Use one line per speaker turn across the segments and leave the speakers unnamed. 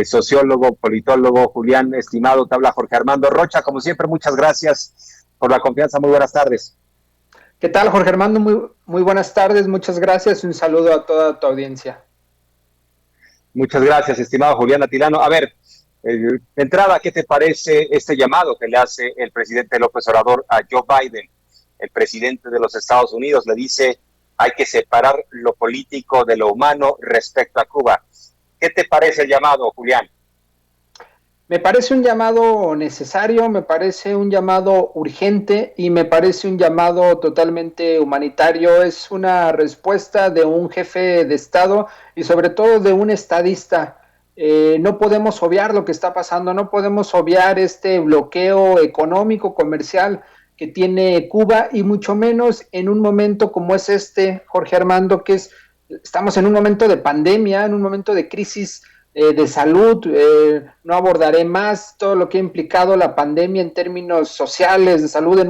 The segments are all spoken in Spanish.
sociólogo, politólogo. Julián, estimado, te habla Jorge Armando Rocha. Como siempre, muchas gracias por la confianza. Muy buenas tardes.
¿Qué tal, Jorge Armando? Muy buenas tardes, muchas gracias. Un saludo a toda tu audiencia.
Muchas gracias, estimado Julián Atilano. A ver, de entrada, ¿qué te parece este llamado que le hace el presidente López Obrador a Joe Biden, el presidente de los Estados Unidos? Le dice, hay que separar lo político de lo humano respecto a Cuba. ¿Qué te parece el llamado, Julián?
Me parece un llamado necesario, me parece un llamado urgente y me parece un llamado totalmente humanitario. Es una respuesta de un jefe de Estado y sobre todo de un estadista. No podemos obviar lo que está pasando, no podemos obviar este bloqueo económico, comercial que tiene Cuba y mucho menos en un momento como es este, Jorge Armando, estamos en un momento de pandemia, en un momento de crisis de salud. No abordaré más todo lo que ha implicado la pandemia en términos sociales, de salud en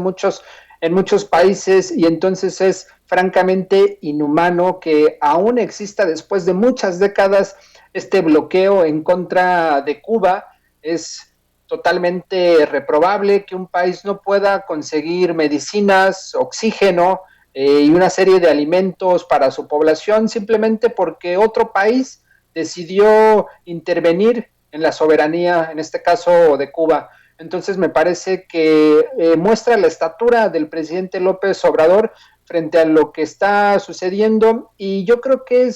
muchos países, y entonces es francamente inhumano que aún exista después de muchas décadas este bloqueo en contra de Cuba. Es totalmente reprobable que un país no pueda conseguir medicinas, oxígeno y una serie de alimentos para su población simplemente porque otro país decidió intervenir en la soberanía, en este caso de Cuba. Entonces me parece que muestra la estatura del presidente López Obrador frente a lo que está sucediendo, y yo creo que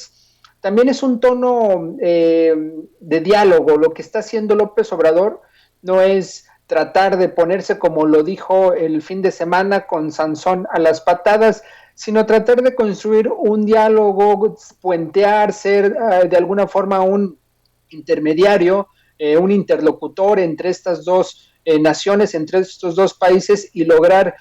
también es un tono de diálogo. Lo que está haciendo López Obrador no es tratar de ponerse, como lo dijo el fin de semana, con Sansón a las patadas, sino tratar de construir un diálogo, puentear, ser de alguna forma un intermediario, un interlocutor entre estas dos naciones, entre estos dos países, y lograr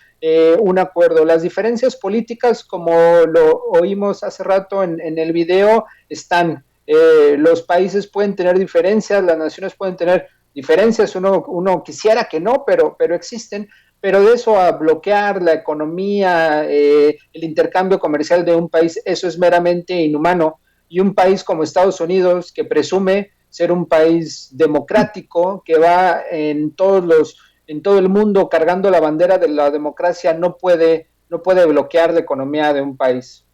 un acuerdo. Las diferencias políticas, como lo oímos hace rato en el video, están. Los países pueden tener diferencias, las naciones pueden tener diferencias, uno quisiera que no, pero existen. Pero de eso a bloquear la economía, el intercambio comercial de un país, eso es meramente inhumano. Y un país como Estados Unidos, que presume ser un país democrático, que va en todo el mundo cargando la bandera de la democracia, no puede bloquear la economía de un país.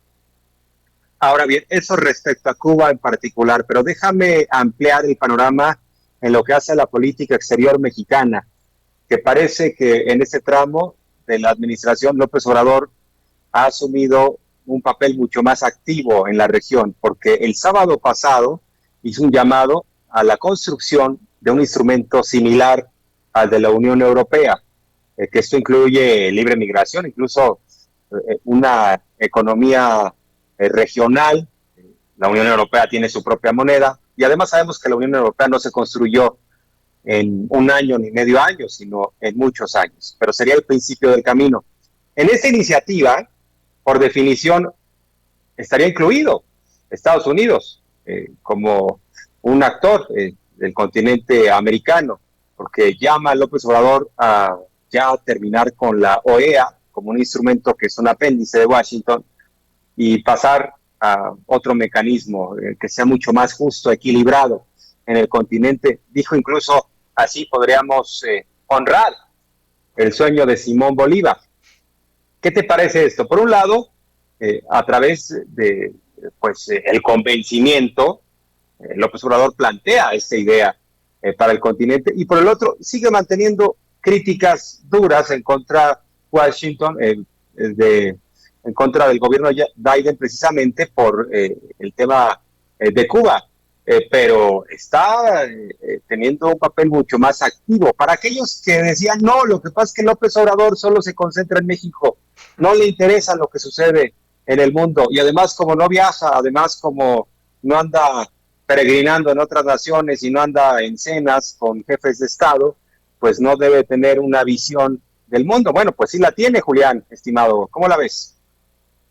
Ahora bien, eso respecto a Cuba en particular, pero déjame ampliar el panorama en lo que hace a la política exterior mexicana, que parece que en ese tramo de la administración López Obrador ha asumido un papel mucho más activo en la región, porque el sábado pasado hizo un llamado a la construcción de un instrumento similar al de la Unión Europea, que esto incluye libre migración, incluso una economía regional. La Unión Europea tiene su propia moneda y además sabemos que la Unión Europea no se construyó en un año ni medio año, sino en muchos años, pero sería el principio del camino. En esta iniciativa, por definición, estaría incluido Estados Unidos como un actor del continente americano, porque llama a López Obrador a ya terminar con la OEA como un instrumento que es un apéndice de Washington y pasar a otro mecanismo que sea mucho más justo, equilibrado en el continente. Dijo incluso, así podríamos honrar el sueño de Simón Bolívar. ¿Qué te parece esto? Por un lado, a través de el convencimiento, López Obrador plantea esta idea para el continente, y por el otro sigue manteniendo críticas duras en contra de Washington, en contra del gobierno de Biden, precisamente por el tema de Cuba, pero está teniendo un papel mucho más activo. Para aquellos que decían, no, lo que pasa es que López Obrador solo se concentra en México, no le interesa lo que sucede en el mundo, y además como no viaja, además como no anda peregrinando en otras naciones y no anda en cenas con jefes de Estado, pues no debe tener una visión del mundo. Bueno, pues sí la tiene, Julián, estimado. ¿Cómo la ves?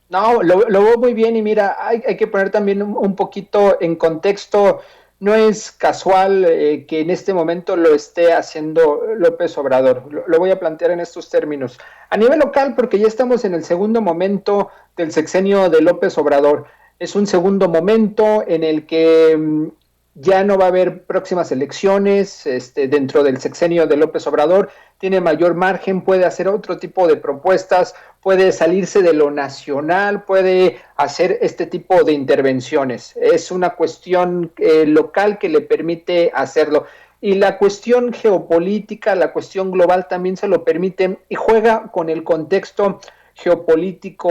No, lo veo muy bien, y mira, hay que poner también un poquito en contexto. No es casual que en este momento lo esté haciendo López Obrador. Lo voy a plantear en estos términos. A nivel local, porque ya estamos en el segundo momento del sexenio de López Obrador. Es un segundo momento en el que ya no va a haber próximas elecciones dentro del sexenio de López Obrador, tiene mayor margen, puede hacer otro tipo de propuestas, puede salirse de lo nacional, puede hacer este tipo de intervenciones. Es una cuestión local que le permite hacerlo. Y la cuestión geopolítica, la cuestión global también se lo permite y juega con el contexto geopolítico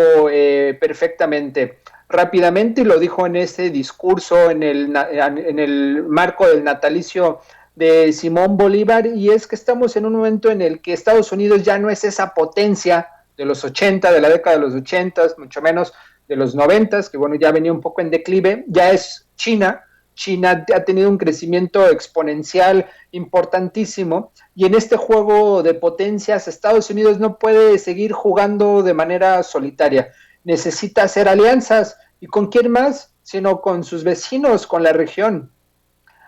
perfectamente. Rápidamente, y lo dijo en ese discurso en el marco del natalicio de Simón Bolívar, y es que estamos en un momento en el que Estados Unidos ya no es esa potencia de los 80, de la década de los 80, mucho menos de los 90, que bueno, ya venía un poco en declive, ya es China. China ha tenido un crecimiento exponencial importantísimo, y en este juego de potencias Estados Unidos no puede seguir jugando de manera solitaria, necesita hacer alianzas. ¿Y con quién más? Sino con sus vecinos, con la región.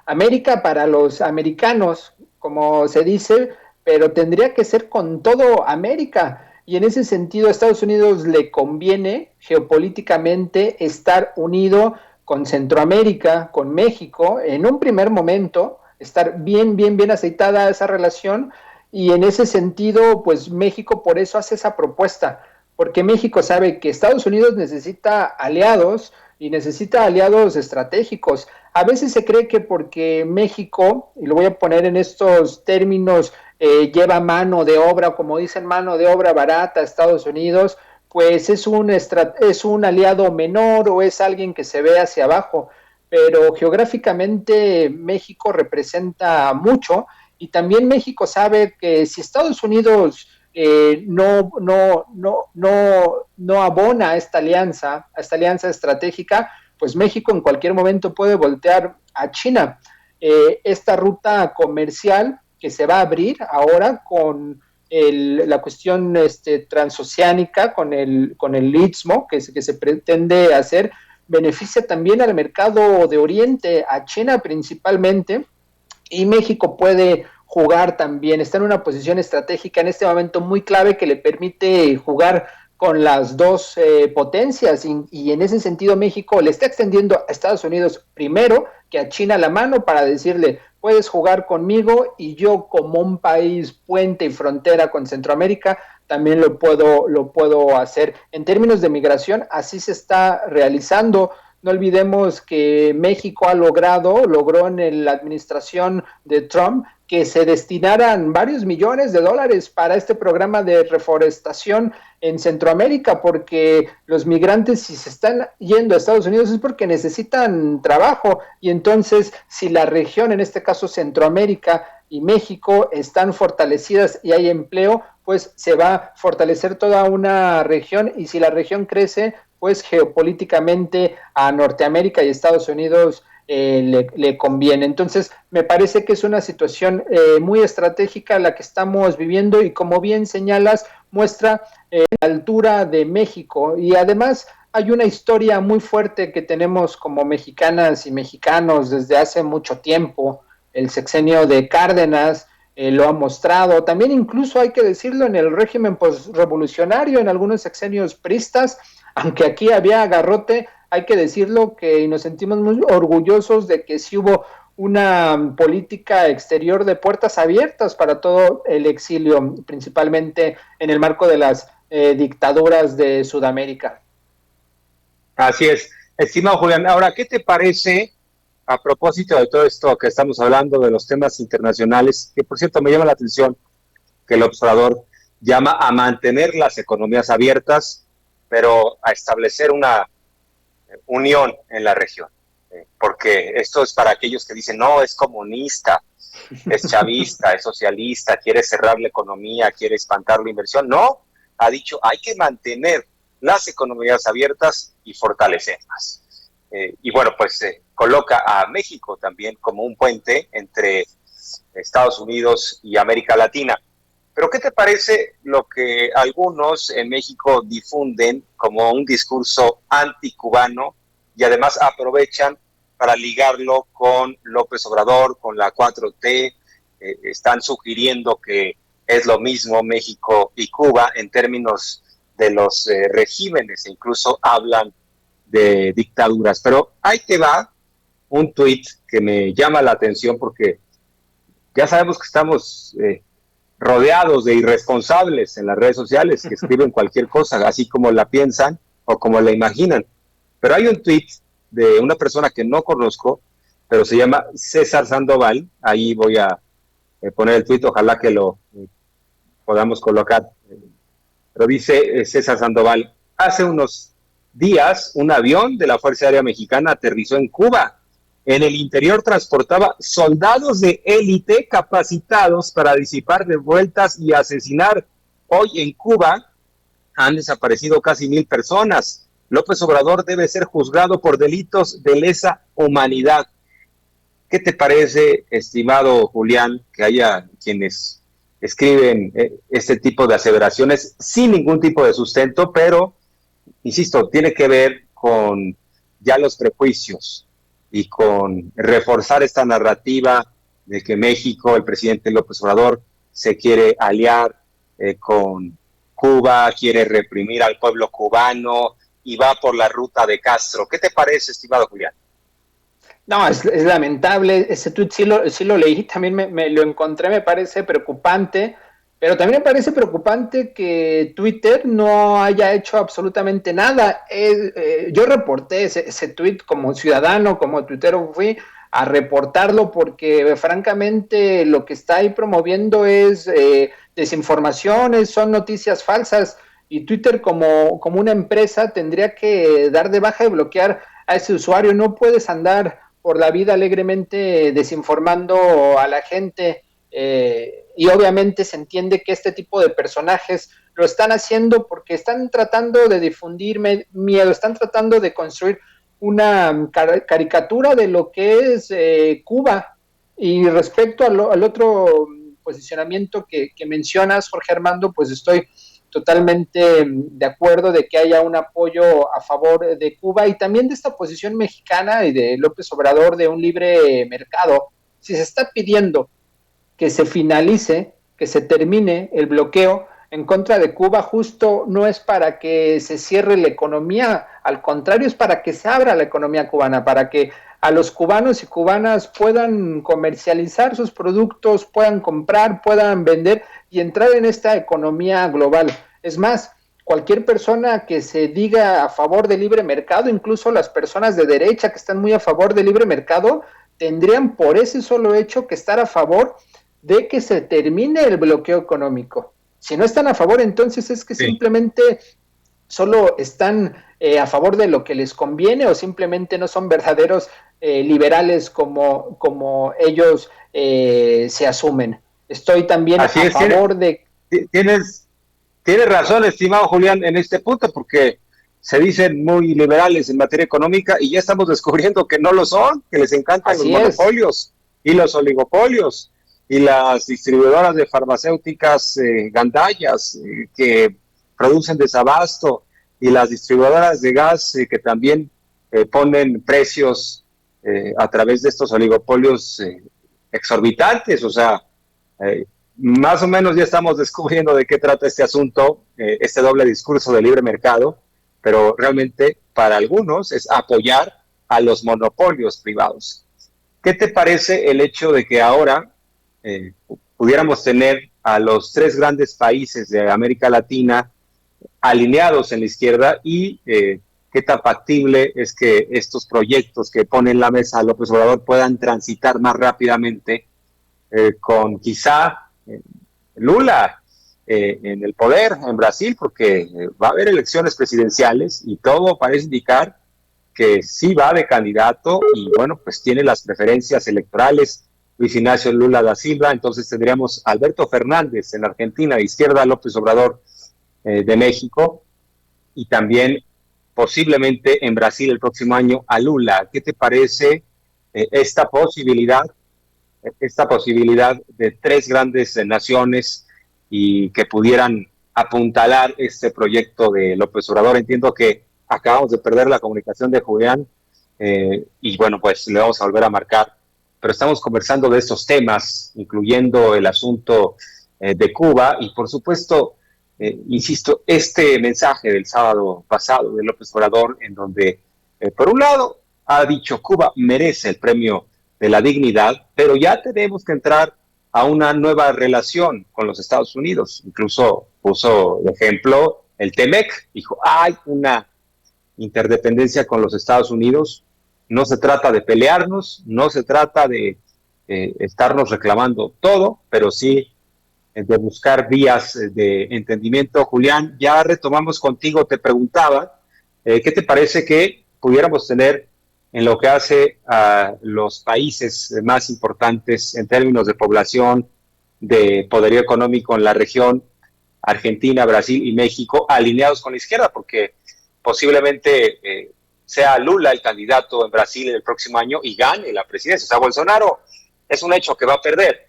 América para los americanos, como se dice, pero tendría que ser con todo América. Y en ese sentido, a Estados Unidos le conviene geopolíticamente estar unido con Centroamérica, con México, en un primer momento, estar bien aceitada esa relación. Y en ese sentido, pues México por eso hace esa propuesta, porque México sabe que Estados Unidos necesita aliados y necesita aliados estratégicos. A veces se cree que porque México, y lo voy a poner en estos términos, lleva mano de obra, como dicen, mano de obra barata a Estados Unidos, pues es un aliado menor o es alguien que se ve hacia abajo, pero geográficamente México representa mucho, y también México sabe que si Estados Unidos no abona a esta alianza estratégica, pues México en cualquier momento puede voltear a China. Esta ruta comercial que se va a abrir ahora con la cuestión transoceánica, con el Istmo que se pretende hacer, beneficia también al mercado de Oriente, a China principalmente, y México puede jugar también, está en una posición estratégica en este momento muy clave que le permite jugar con las dos potencias, y en ese sentido México le está extendiendo a Estados Unidos primero que a China la mano para decirle, puedes jugar conmigo y yo como un país puente y frontera con Centroamérica también lo puedo hacer. En términos de migración, así se está realizando. No olvidemos que México logró en la administración de Trump que se destinaran varios millones de dólares para este programa de reforestación en Centroamérica, porque los migrantes, si se están yendo a Estados Unidos, es porque necesitan trabajo, y entonces si la región, en este caso Centroamérica y México, están fortalecidas y hay empleo, pues se va a fortalecer toda una región, y si la región crece, pues geopolíticamente a Norteamérica y Estados Unidos le conviene. Entonces, me parece que es una situación muy estratégica la que estamos viviendo, y como bien señalas, muestra la altura de México, y además hay una historia muy fuerte que tenemos como mexicanas y mexicanos desde hace mucho tiempo. El sexenio de Cárdenas lo ha mostrado, también incluso hay que decirlo en el régimen postrevolucionario, en algunos sexenios pristas, aunque aquí había agarrote, hay que decirlo que y nos sentimos muy orgullosos de que sí hubo una política exterior de puertas abiertas para todo el exilio, principalmente en el marco de las dictaduras de Sudamérica.
Así es, estimado Julián. Ahora, ¿qué te parece a propósito de todo esto que estamos hablando de los temas internacionales? Que por cierto me llama la atención que el observador llama a mantener las economías abiertas, pero a establecer una unión en la región. Porque esto es para aquellos que dicen, no, es comunista, es chavista, es socialista, quiere cerrar la economía, quiere espantar la inversión. No, ha dicho, hay que mantener las economías abiertas y fortalecerlas. Y bueno, pues coloca a México también como un puente entre Estados Unidos y América Latina. Pero ¿qué te parece lo que algunos en México difunden como un discurso anticubano y además aprovechan para ligarlo con López Obrador, con la 4T? Están sugiriendo que es lo mismo México y Cuba en términos de los regímenes, e incluso hablan de dictaduras. Pero ahí te va un tuit que me llama la atención porque ya sabemos que estamos rodeados de irresponsables en las redes sociales que escriben cualquier cosa, así como la piensan o como la imaginan. Pero hay un tweet de una persona que no conozco, pero se llama César Sandoval. Ahí voy a poner el tweet, ojalá que lo podamos colocar. Pero dice César Sandoval: hace unos días un avión de la Fuerza Aérea Mexicana aterrizó en Cuba. En el interior transportaba soldados de élite capacitados para disipar revueltas y asesinar. Hoy en Cuba han desaparecido casi 1,000 personas. López Obrador debe ser juzgado por delitos de lesa humanidad. ¿Qué te parece, estimado Julián, que haya quienes escriben este tipo de aseveraciones sin ningún tipo de sustento, pero, insisto, tiene que ver con ya los prejuicios y con reforzar esta narrativa de que México, el presidente López Obrador, se quiere aliar con Cuba, quiere reprimir al pueblo cubano y va por la ruta de Castro? ¿Qué te parece, estimado Julián?
No, es lamentable. Ese tweet sí lo leí, también me lo encontré, me parece preocupante, pero también me parece preocupante que Twitter no haya hecho absolutamente nada. Yo reporté ese tweet como ciudadano, como tuitero, fui a reportarlo porque francamente lo que está ahí promoviendo es desinformaciones, son noticias falsas, y Twitter como una empresa tendría que dar de baja y bloquear a ese usuario. No puedes andar por la vida alegremente desinformando a la gente, y obviamente se entiende que este tipo de personajes lo están haciendo porque están tratando de difundir miedo, están tratando de construir una caricatura de lo que es Cuba. Y respecto al otro posicionamiento que mencionas, Jorge Armando, pues estoy totalmente de acuerdo de que haya un apoyo a favor de Cuba y también de esta posición mexicana y de López Obrador de un libre mercado. Si se está pidiendo que se finalice, que se termine el bloqueo en contra de Cuba, justo no es para que se cierre la economía, al contrario, es para que se abra la economía cubana, para que a los cubanos y cubanas puedan comercializar sus productos, puedan comprar, puedan vender y entrar en esta economía global. Es más, cualquier persona que se diga a favor del libre mercado, incluso las personas de derecha que están muy a favor del libre mercado, tendrían por ese solo hecho que estar a favor de que se termine el bloqueo económico. Si no están a favor, entonces es que sí, simplemente solo están a favor de lo que les conviene, o simplemente no son verdaderos liberales como ellos se asumen. Estoy también
Así
a
es,
favor de...
Tienes razón, estimado Julián, en este punto, porque se dicen muy liberales en materia económica y ya estamos descubriendo que no lo son, que les encantan los monopolios y los oligopolios y las distribuidoras de farmacéuticas gandallas que producen desabasto, y las distribuidoras de gas que también ponen precios a través de estos oligopolios exorbitantes. O sea, más o menos ya estamos descubriendo de qué trata este asunto, este doble discurso de libre mercado, pero realmente para algunos es apoyar a los monopolios privados. ¿Qué te parece el hecho de que ahora pudiéramos tener a los 3 grandes países de América Latina alineados en la izquierda, y qué tan factible es que estos proyectos que pone en la mesa López Obrador puedan transitar más rápidamente con quizá Lula en el poder en Brasil, porque va a haber elecciones presidenciales y todo parece indicar que sí va de candidato y bueno, pues tiene las preferencias electorales Luis Ignacio Lula da Silva. Entonces tendríamos a Alberto Fernández en Argentina, de izquierda López Obrador de México, y también posiblemente en Brasil el próximo año a Lula. ¿Qué te parece esta posibilidad de 3 grandes naciones y que pudieran apuntalar este proyecto de López Obrador? Entiendo que acabamos de perder la comunicación de Julián y bueno, pues le vamos a volver a marcar, pero estamos conversando de estos temas, incluyendo el asunto de Cuba y por supuesto, insisto, este mensaje del sábado pasado de López Obrador, en donde por un lado ha dicho Cuba merece el premio de la dignidad, pero ya tenemos que entrar a una nueva relación con los Estados Unidos. Incluso puso de ejemplo el TEMEC, dijo, hay una interdependencia con los Estados Unidos, no se trata de pelearnos, no se trata de estarnos reclamando todo, pero sí de buscar vías de entendimiento. Julián, ya retomamos contigo, te preguntaba, ¿qué te parece que pudiéramos tener en lo que hace a los países más importantes en términos de población, de poderío económico en la región, Argentina, Brasil y México, alineados con la izquierda? Porque posiblemente sea Lula el candidato en Brasil el próximo año y gane la presidencia. O sea, Bolsonaro es un hecho que va a perder.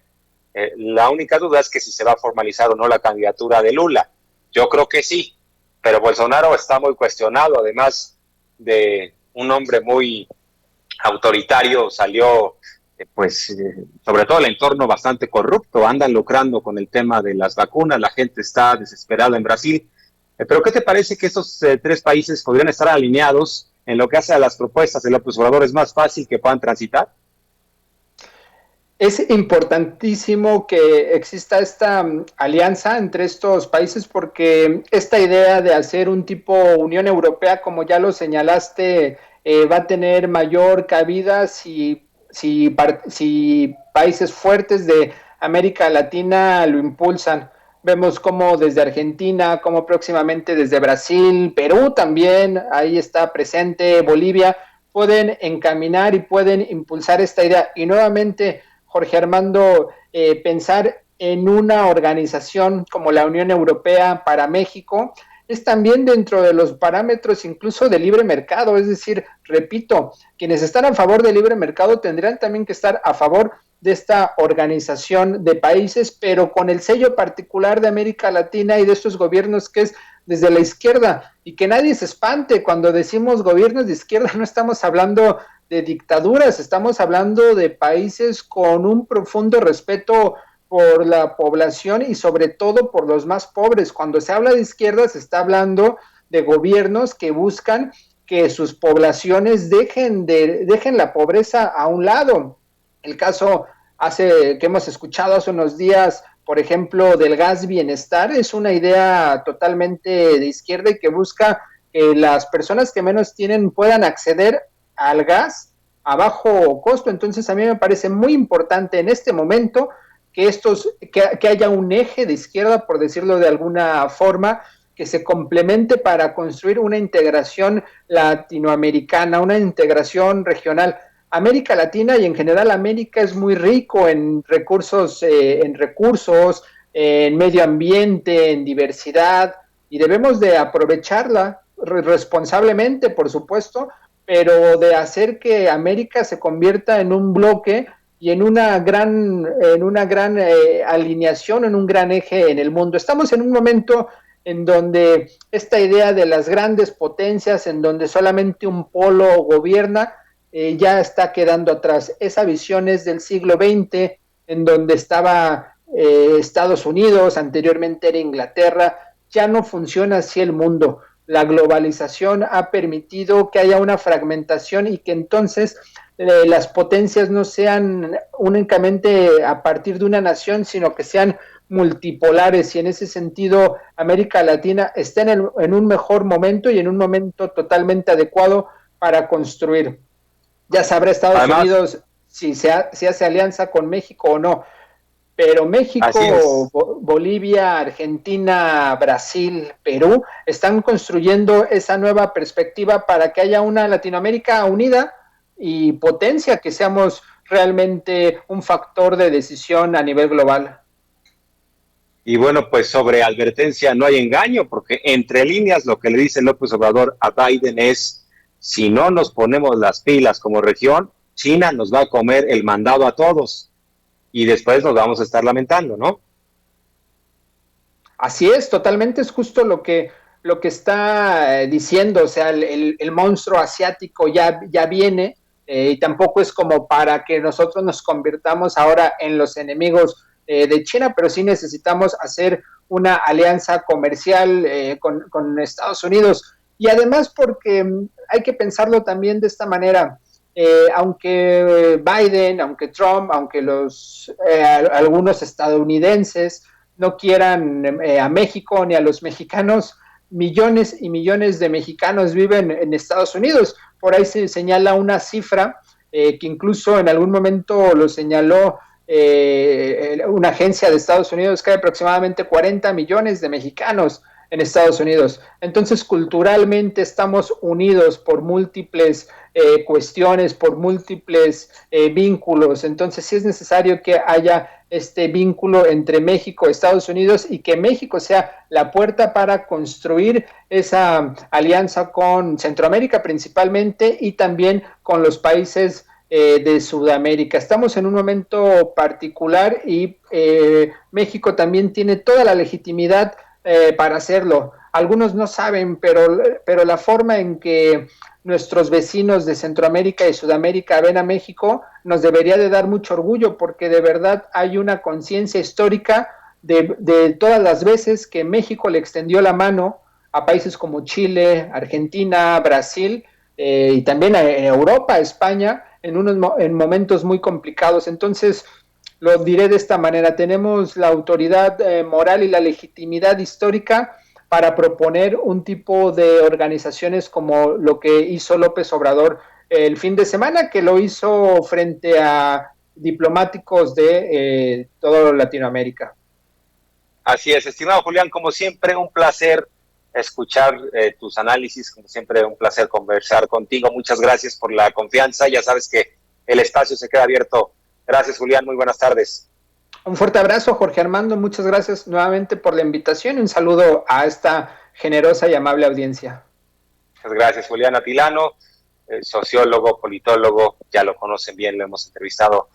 La única duda es que si se va a formalizar o no la candidatura de Lula. Yo creo que sí, pero Bolsonaro está muy cuestionado, además de un hombre muy autoritario, salió sobre todo el entorno bastante corrupto, andan lucrando con el tema de las vacunas, la gente está desesperada en Brasil. Pero ¿qué te parece que estos tres países podrían estar alineados en lo que hace a las propuestas de López Obrador? ¿Es más fácil que puedan transitar?
Es importantísimo que exista esta alianza entre estos países porque esta idea de hacer un tipo Unión Europea, como ya lo señalaste, va a tener mayor cabida si países fuertes de América Latina lo impulsan. Vemos como desde Argentina, como próximamente desde Brasil, Perú también, ahí está presente, Bolivia, pueden encaminar y pueden impulsar esta idea. Y nuevamente, Jorge Armando, pensar en una organización como la Unión Europea para México es también dentro de los parámetros incluso de libre mercado, es decir, repito, quienes están a favor del libre mercado tendrán también que estar a favor de esta organización de países, pero con el sello particular de América Latina y de estos gobiernos que es desde la izquierda, y que nadie se espante cuando decimos gobiernos de izquierda, no estamos hablando de dictaduras, estamos hablando de países con un profundo respeto por la población y sobre todo por los más pobres. Cuando se habla de izquierda se está hablando de gobiernos que buscan que sus poblaciones dejen la pobreza a un lado. El caso que hemos escuchado hace unos días, por ejemplo, del gas bienestar, es una idea totalmente de izquierda y que busca que las personas que menos tienen puedan acceder al gas a bajo costo. Entonces a mí me parece muy importante en este momento que haya un eje de izquierda, por decirlo de alguna forma, que se complemente para construir una integración latinoamericana, una integración regional. América Latina y en general América es muy rico en recursos, en medio ambiente, en diversidad, y debemos de aprovecharla responsablemente, por supuesto, pero de hacer que América se convierta en un bloque y en una gran alineación, en un gran eje en el mundo. Estamos en un momento en donde esta idea de las grandes potencias, en donde solamente un polo gobierna, ya está quedando atrás. Esa visión es del siglo XX, en donde estaba Estados Unidos, anteriormente era Inglaterra, ya no funciona así el mundo. La globalización ha permitido que haya una fragmentación y que entonces las potencias no sean únicamente a partir de una nación, sino que sean multipolares, y en ese sentido América Latina está en un mejor momento y en un momento totalmente adecuado para construir. Ya sabrá Estados
Además,
Unidos si hace alianza con México o no, pero México, Bolivia, Argentina, Brasil, Perú están construyendo esa nueva perspectiva para que haya una Latinoamérica unida y potencia, que seamos realmente un factor de decisión a nivel global.
Y bueno, pues sobre advertencia no hay engaño, porque entre líneas lo que le dice López Obrador a Biden es, si no nos ponemos las pilas como región, China nos va a comer el mandado a todos y después nos vamos a estar lamentando, ¿no?
Así es, totalmente, es justo lo que está diciendo, o sea, el monstruo asiático ya viene, y tampoco es como para que nosotros nos convirtamos ahora en los enemigos de China, pero sí necesitamos hacer una alianza comercial con Estados Unidos. Y además porque hay que pensarlo también de esta manera, aunque Biden, aunque Trump, aunque algunos estadounidenses no quieran a México ni a los mexicanos, millones y millones de mexicanos viven en Estados Unidos. Por ahí se señala una cifra que incluso en algún momento lo señaló una agencia de Estados Unidos, que hay aproximadamente 40 millones de mexicanos en Estados Unidos. Entonces, culturalmente estamos unidos por múltiples cuestiones, por múltiples vínculos. Entonces, sí es necesario que haya este vínculo entre México y Estados Unidos y que México sea la puerta para construir esa alianza con Centroamérica principalmente y también con los países de Sudamérica. Estamos en un momento particular y México también tiene toda la legitimidad para hacerlo. Algunos no saben, pero la forma en que nuestros vecinos de Centroamérica y Sudamérica ven a México nos debería de dar mucho orgullo, porque de verdad hay una conciencia histórica de todas las veces que México le extendió la mano a países como Chile, Argentina, Brasil y también a Europa, España, en momentos muy complicados. Entonces, lo diré de esta manera: tenemos la autoridad moral y la legitimidad histórica para proponer un tipo de organizaciones como lo que hizo López Obrador el fin de semana, que lo hizo frente a diplomáticos de toda Latinoamérica.
Así es, estimado Julián, como siempre, un placer escuchar tus análisis, como siempre, un placer conversar contigo. Muchas gracias por la confianza. Ya sabes que el espacio se queda abierto. Gracias, Julián. Muy buenas tardes.
Un fuerte abrazo, Jorge Armando. Muchas gracias nuevamente por la invitación y un saludo a esta generosa y amable audiencia.
Muchas gracias, Julián Atilano, sociólogo, politólogo, ya lo conocen bien, lo hemos entrevistado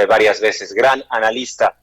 varias veces, gran analista